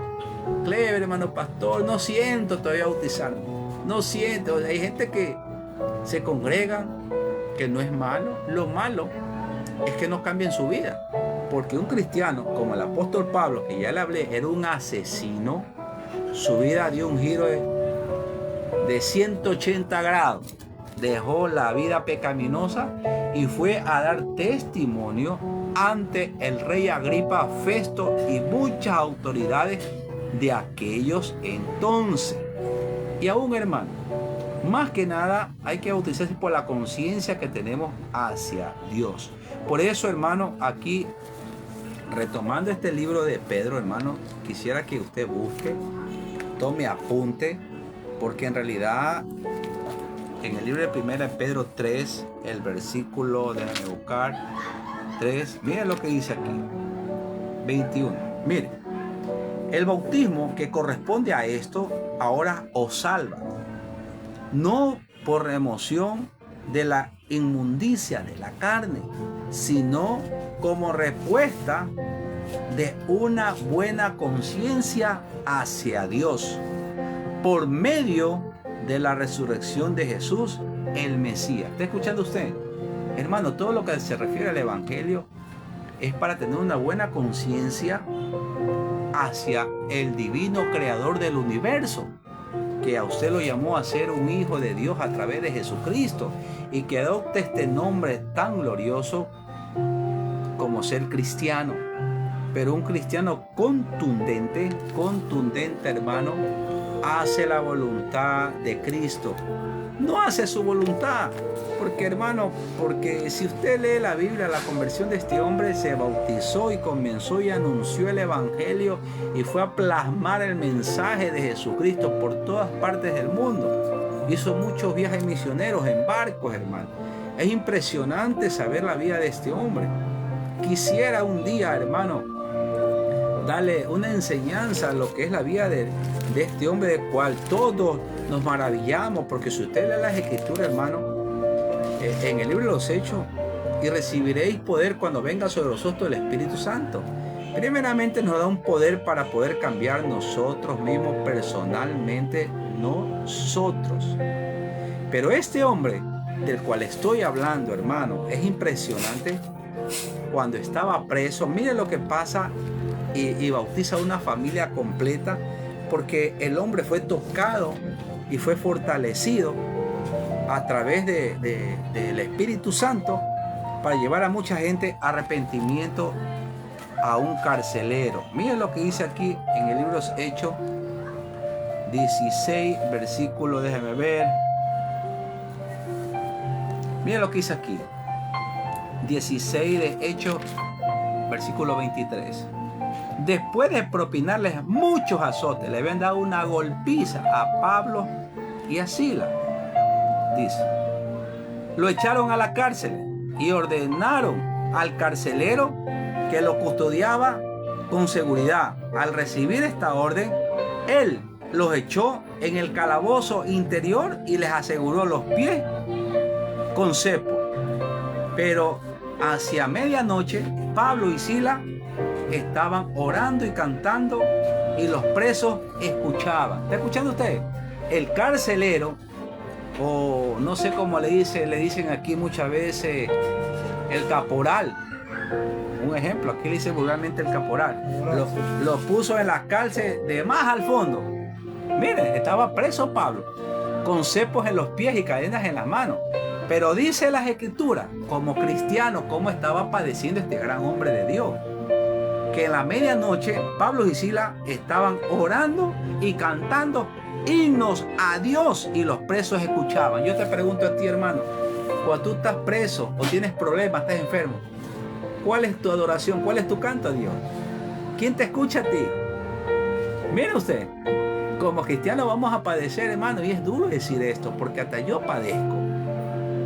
Clever, hermano pastor, no siento todavía bautizarme. No siento. Hay gente que se congrega, que no es malo. Lo malo es que no cambien su vida. Porque un cristiano como el apóstol Pablo, que ya le hablé, era un asesino, su vida dio un giro de 180 grados. Dejó la vida pecaminosa y fue a dar testimonio ante el rey Agripa, Festo y muchas autoridades de aquellos entonces. Y aún, hermano, más que nada hay que bautizarse por la conciencia que tenemos hacia Dios. Por eso, hermano, aquí retomando este libro de Pedro, hermano, quisiera que usted busque, tome apunte, porque en realidad en el libro de 1 Pedro 3, el versículo, déjame buscar, 3, mire lo que dice aquí, 21. Mire, el bautismo que corresponde a esto ahora os salva, no por remoción de la inmundicia de la carne, sino como respuesta de una buena conciencia hacia Dios, por medio de la resurrección de Jesús, el Mesías. ¿Está escuchando usted? Hermano, todo lo que se refiere al Evangelio es para tener una buena conciencia hacia el divino creador del universo, que a usted lo llamó a ser un hijo de Dios a través de Jesucristo y que adopte este nombre tan glorioso como ser cristiano. Pero un cristiano contundente, hermano, hace la voluntad de Cristo. No hace su voluntad. Porque, hermano, porque si usted lee la Biblia, la conversión de este hombre se bautizó y comenzó y anunció el Evangelio y fue a plasmar el mensaje de Jesucristo por todas partes del mundo. Hizo muchos viajes misioneros en barcos, hermano. Es impresionante saber la vida de este hombre. Quisiera un día, hermano, darle una enseñanza a lo que es la vida de este hombre, del cual todos nos maravillamos, porque si usted lee las Escrituras, hermano, en el libro de los Hechos, y recibiréis poder cuando venga sobre vosotros el Espíritu Santo. Primeramente nos da un poder para poder cambiar nosotros mismos personalmente, nosotros. Pero este hombre del cual estoy hablando, hermano, es impresionante. Cuando estaba preso, mire lo que pasa y bautiza a una familia completa, porque el hombre fue tocado y fue fortalecido a través del Espíritu Santo para llevar a mucha gente a arrepentimiento, a un carcelero. Mire lo que dice aquí en el libro de Hechos 16, versículo, déjeme ver. Mire lo que dice aquí. 16 de Hechos, versículo 23. Después de propinarles muchos azotes, le habían dado una golpiza a Pablo y a Silas. Dice, lo echaron a la cárcel y ordenaron al carcelero que lo custodiaba con seguridad. Al recibir esta orden, él los echó en el calabozo interior y les aseguró los pies con cepo. Pero hacia medianoche, Pablo y Silas estaban orando y cantando y los presos escuchaban. ¿Está escuchando usted? El carcelero, o no sé cómo le dicen aquí muchas veces el caporal. Un ejemplo, aquí le dice vulgarmente el caporal. Lo puso en la cárcel de más al fondo. Miren, estaba preso Pablo, con cepos en los pies y cadenas en las manos. Pero dice las Escrituras, como cristiano, cómo estaba padeciendo este gran hombre de Dios. Que en la medianoche Pablo y Silas estaban orando y cantando himnos a Dios y los presos escuchaban. Yo te pregunto a ti, hermano, cuando tú estás preso o tienes problemas, estás enfermo, ¿cuál es tu adoración? ¿Cuál es tu canto a Dios? ¿Quién te escucha a ti? Mire usted, Como cristianos vamos a padecer, hermano, y es duro decir esto, porque hasta yo padezco.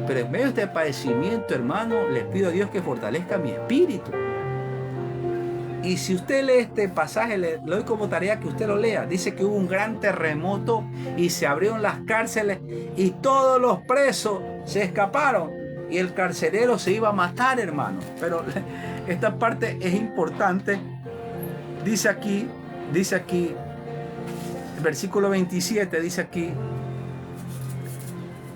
Pero en medio de este padecimiento, hermano, les pido a Dios que fortalezca mi espíritu. Y si usted lee este pasaje, le doy como tarea que usted lo lea. Dice que hubo un gran terremoto y se abrieron las cárceles y todos los presos se escaparon. Y el carcelero se iba a matar, hermano. Pero esta parte es importante. Dice aquí, el versículo 27, dice aquí: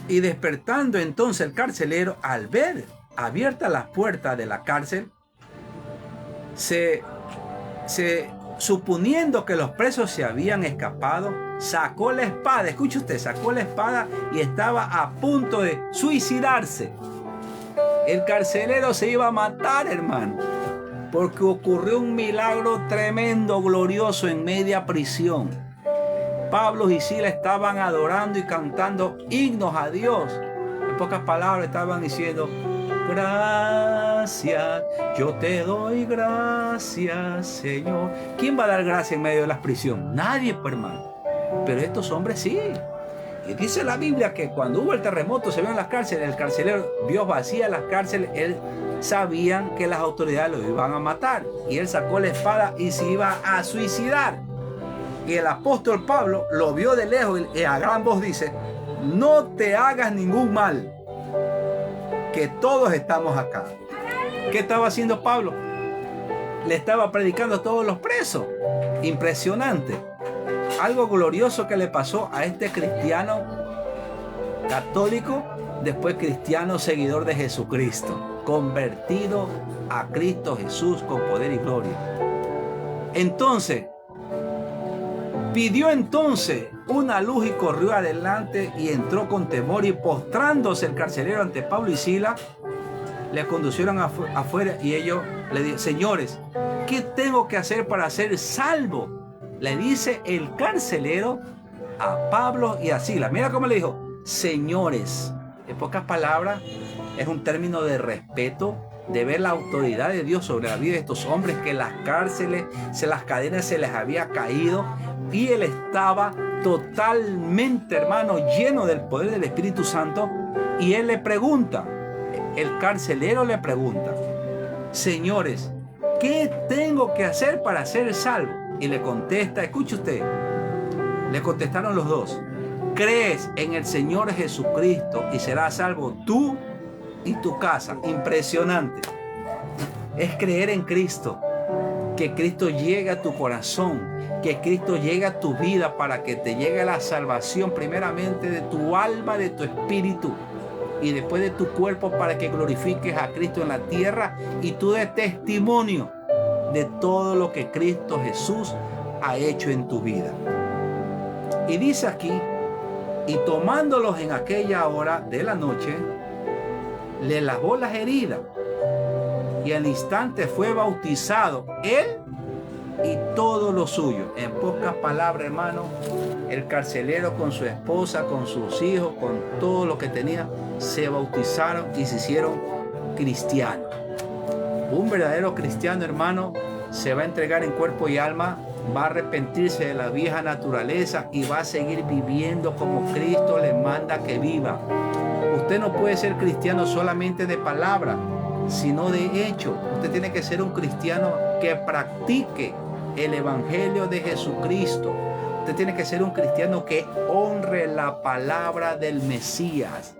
y despertando entonces el carcelero, al ver abiertas las puertas de la cárcel, suponiendo que los presos se habían escapado, sacó la espada. Escuche usted, sacó la espada y estaba a punto de suicidarse. El carcelero se iba a matar, hermano, porque ocurrió un milagro tremendo, glorioso en media prisión. Pablo y Silas estaban adorando y cantando himnos a Dios. En pocas palabras estaban diciendo: gracias, yo te doy gracias, Señor. ¿Quién va a dar gracias en medio de la prisión? Nadie, pues, hermano. Pero estos hombres sí. Y dice la Biblia que cuando hubo el terremoto, se vio en las cárceles, el carcelero vio vacías las cárceles. Él sabían que las autoridades lo iban a matar. Y él sacó la espada y se iba a suicidar. Y el apóstol Pablo lo vio de lejos y a gran voz dice: no te hagas ningún mal, que todos estamos acá. ¿Qué estaba haciendo Pablo? Le estaba predicando a todos los presos. Impresionante. Algo glorioso que le pasó a este cristiano católico, después cristiano seguidor de Jesucristo, convertido a Cristo Jesús con poder y gloria. Entonces, pidió entonces una luz y corrió adelante y entró con temor, y postrándose el carcelero ante Pablo y Silas, le conducieron afuera y ellos le dijeron: señores, ¿qué tengo que hacer para ser salvo? Le dice el carcelero a Pablo y a Silas. Mira cómo le dijo: señores. En pocas palabras, es un término de respeto, de ver la autoridad de Dios sobre la vida de estos hombres, que las cárceles, las cadenas se les había caído, y él estaba totalmente, hermano, lleno del poder del Espíritu Santo. Y él le pregunta, el carcelero le pregunta: señores, ¿qué tengo que hacer para ser salvo? Y le contesta, escuche usted, le contestaron los dos: crees en el Señor Jesucristo y serás salvo tú y tu casa. Impresionante. Es creer en Cristo, que Cristo llegue a tu corazón, que Cristo llegue a tu vida para que te llegue la salvación primeramente de tu alma, de tu espíritu y después de tu cuerpo, para que glorifiques a Cristo en la tierra y tú des testimonio de todo lo que Cristo Jesús ha hecho en tu vida. Y dice aquí: y tomándolos en aquella hora de la noche, le lavó las heridas, y al instante fue bautizado él y todo lo suyo. En pocas palabras, hermano, el carcelero con su esposa, con sus hijos, con todo lo que tenía, se bautizaron y se hicieron cristianos. Un verdadero cristiano, hermano, se va a entregar en cuerpo y alma, va a arrepentirse de la vieja naturaleza y va a seguir viviendo como Cristo le manda que viva. Usted no puede ser cristiano solamente de palabra, sino de hecho. Usted tiene que ser un cristiano que practique el evangelio de Jesucristo. Usted tiene que ser un cristiano que honre la palabra del Mesías.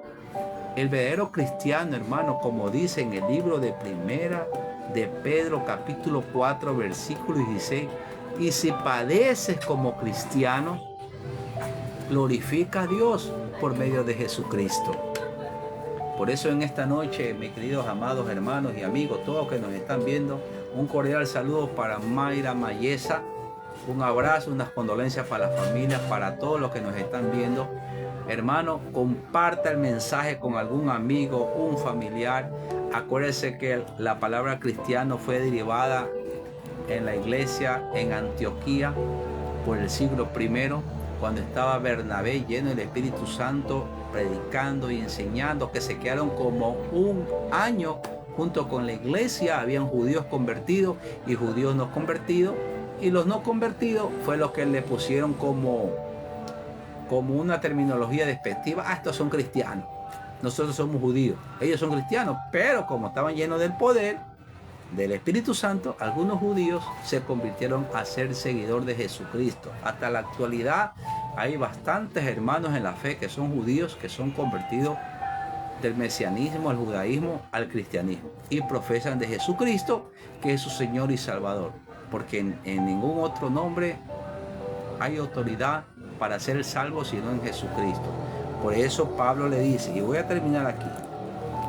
El verdadero cristiano, hermano, como dice en el libro de Primera de Pedro, capítulo 4, versículo 16, y si padeces como cristiano, glorifica a Dios por medio de Jesucristo. Por eso en esta noche, mis queridos amados hermanos y amigos, todos que nos están viendo, un cordial saludo para Mayra Mayesa, un abrazo, unas condolencias para la familia, para todos los que nos están viendo. Hermano, comparta el mensaje con algún amigo, un familiar. Acuérdese que la palabra cristiano fue derivada en la iglesia en Antioquía por el siglo I, cuando estaba Bernabé lleno del Espíritu Santo, predicando y enseñando, que se quedaron como un año junto con la iglesia. Habían judíos convertidos y judíos no convertidos, y los no convertidos fue los que le pusieron como como una terminología despectiva. Estos son cristianos, nosotros somos judíos, ellos son cristianos, pero como estaban llenos del poder del Espíritu Santo, algunos judíos se convirtieron a ser seguidor de Jesucristo. Hasta la actualidad hay bastantes hermanos en la fe que son judíos, que son convertidos del mesianismo, al judaísmo, al cristianismo, y profesan de Jesucristo, que es su Señor y Salvador, porque en ningún otro nombre hay autoridad para ser salvo sino en Jesucristo. Por eso Pablo le dice, y voy a terminar aquí,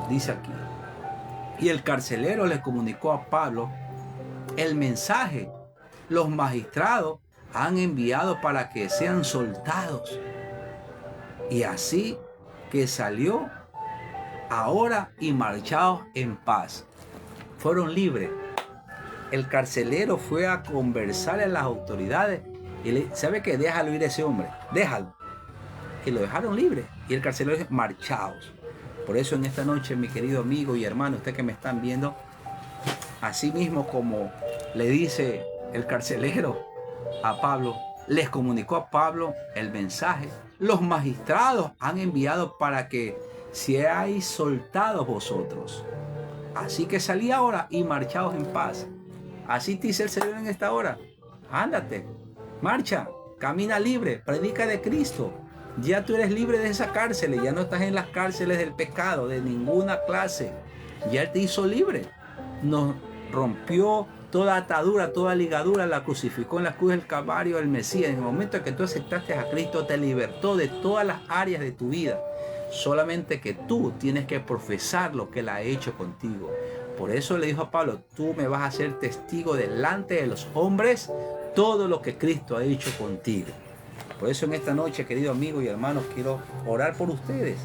dice aquí: y el carcelero le comunicó a Pablo el mensaje. Los magistrados han enviado para que sean soltados. Y así que salió ahora y marchados en paz. Fueron libres. El carcelero fue a conversar a las autoridades y le ¿sabe qué? Déjalo ir ese hombre, déjalo. Y lo dejaron libre. Y el carcelero dijo: marchaos. Por eso en esta noche, mi querido amigo y hermano, usted que me están viendo, así mismo como le dice el carcelero a Pablo, les comunicó a Pablo el mensaje. Los magistrados han enviado para que seáis soltados vosotros. Así que salí ahora y marchaos en paz. Así te dice el Señor en esta hora: ándate, marcha, camina libre, predica de Cristo. Ya tú eres libre de esa cárcel, ya no estás en las cárceles del pecado de ninguna clase. Ya Él te hizo libre. Nos rompió toda atadura, toda ligadura, la crucificó en la cruz del Calvario el Mesías. En el momento en que tú aceptaste a Cristo, te libertó de todas las áreas de tu vida. Solamente que tú tienes que profesar lo que Él ha hecho contigo. Por eso le dijo a Pablo: tú me vas a ser testigo delante de los hombres todo lo que Cristo ha hecho contigo. Por eso en esta noche, queridos amigos y hermanos, quiero orar por ustedes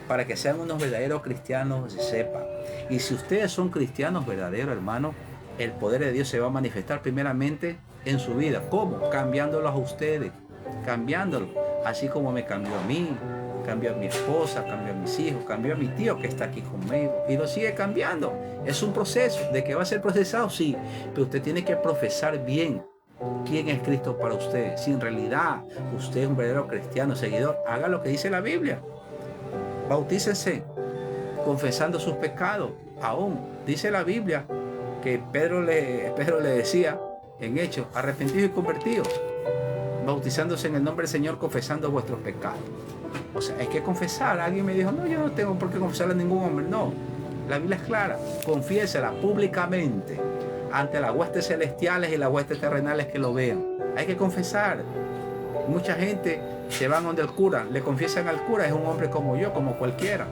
para que sean unos verdaderos cristianos, se sepa. Y si ustedes son cristianos verdaderos, hermanos, el poder de Dios se va a manifestar primeramente en su vida. ¿Cómo? Cambiándolos a ustedes, cambiándolos, así como me cambió a mí, cambió a mi esposa, cambió a mis hijos, cambió a mi tío que está aquí conmigo y lo sigue cambiando. Es un proceso. ¿De que va a ser procesado? Sí, pero usted tiene que profesar bien quién es Cristo para usted. Si en realidad usted es un verdadero cristiano, seguidor, haga lo que dice la Biblia. Bautícese confesando sus pecados. Aún dice la Biblia que Pedro le decía en Hechos: arrepentidos y convertidos, bautizándose en el nombre del Señor, confesando vuestros pecados. O sea, hay que confesar. Alguien me dijo: no, yo no tengo por qué confesarle a ningún hombre. No, la Biblia es clara. Confiésela públicamente ante las huestes celestiales y las huestes terrenales que lo vean. Hay que confesar. Mucha gente se van donde el cura, le confiesan al cura: es un hombre como yo, como cualquiera.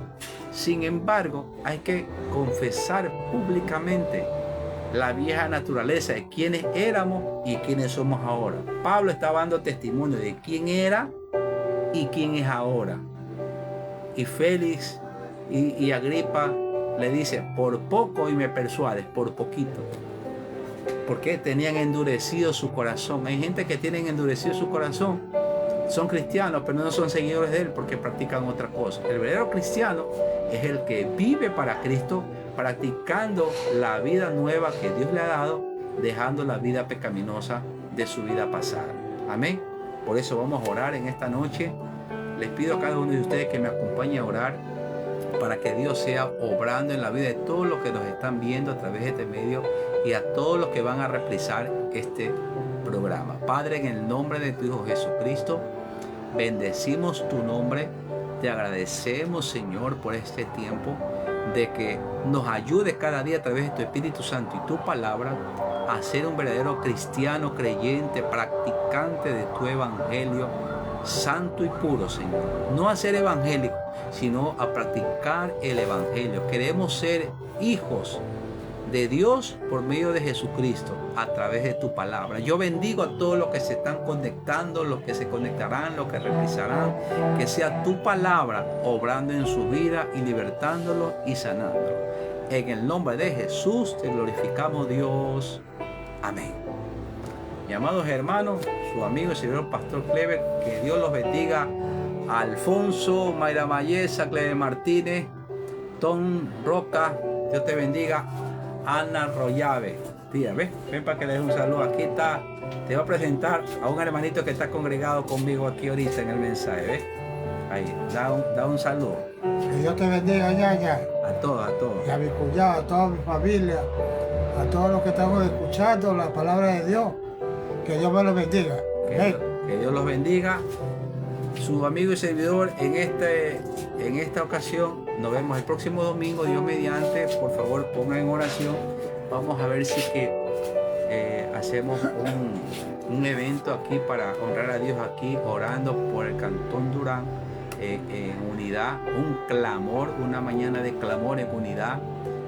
Sin embargo, hay que confesar públicamente la vieja naturaleza de quiénes éramos y quiénes somos ahora. Pablo estaba dando testimonio de quién era y quién es ahora. Y Félix y Agripa le dice: por poco y me persuades, por poquito. Porque tenían endurecido su corazón. Hay gente que tienen endurecido su corazón. Son cristianos, pero no son seguidores de Él porque practican otra cosa. El verdadero cristiano es el que vive para Cristo, practicando la vida nueva que Dios le ha dado, dejando la vida pecaminosa de su vida pasada. Amén. Por eso vamos a orar en esta noche. Les pido a cada uno de ustedes que me acompañe a orar para que Dios sea obrando en la vida de todos los que nos están viendo a través de este medio y a todos los que van a reprisar este programa. Padre, en el nombre de tu Hijo Jesucristo, bendecimos tu nombre. Te agradecemos, Señor, por este tiempo de que nos ayude cada día a través de tu Espíritu Santo y tu palabra a ser un verdadero cristiano, creyente, practicante de tu evangelio santo y puro, Señor. No a ser evangélico, sino a practicar el evangelio. Queremos ser hijos de Dios por medio de Jesucristo a través de tu palabra. Yo bendigo a todos los que se están conectando, los que se conectarán, los que reprisarán, que sea tu palabra obrando en su vida y libertándolos y sanándolos. En el nombre de Jesús te glorificamos, Dios. Amén. Mi amados hermanos, su amigo y servidor Pastor Clever, que Dios los bendiga. Alfonso, Mayra Mayesa, Clever Martínez, Tom Roca, Dios te bendiga. Ana Royave. Tía, ven para que le dé un saludo. Aquí está, te voy a presentar a un hermanito que está congregado conmigo aquí ahorita en el mensaje, ¿ves? Ahí, da un saludo. Que Dios te bendiga, ñaña. A todos, a todos. Y a mi cuñado, a toda mi familia, a todos los que estamos escuchando la palabra de Dios. Que Dios me los bendiga. Que Dios los bendiga. Su amigo y servidor en esta ocasión. Nos vemos el próximo domingo, Dios mediante. Por favor, pongan en oración. Vamos a ver si hacemos un evento aquí para honrar a Dios aquí, orando por el Cantón Durán en unidad, un clamor, una mañana de clamor en unidad.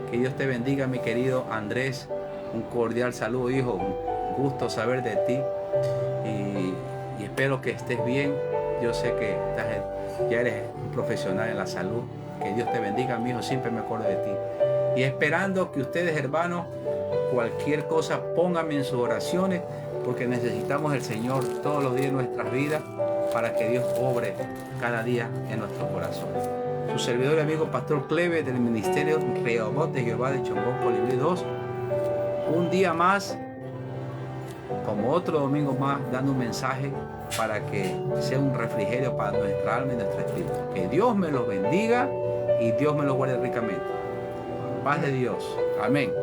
Que Dios te bendiga, mi querido Andrés. Un cordial saludo, hijo. Un gusto saber de ti y espero que estés bien. Yo sé que ya eres un profesional en la salud. Que Dios te bendiga, mi hijo. Siempre me acuerdo de ti. Y esperando que ustedes, hermanos, cualquier cosa, pónganme en sus oraciones, porque necesitamos el Señor todos los días de nuestras vidas para que Dios obre cada día en nuestros corazones. Su servidor y amigo Pastor Cleve del Ministerio Rehoboth de Jehová de Chongón, Colibrí 2. Un día más, como otro domingo más, dando un mensaje para que sea un refrigerio para nuestra alma y nuestro espíritu. Que Dios me los bendiga y Dios me los guarde ricamente. Paz de Dios. Amén.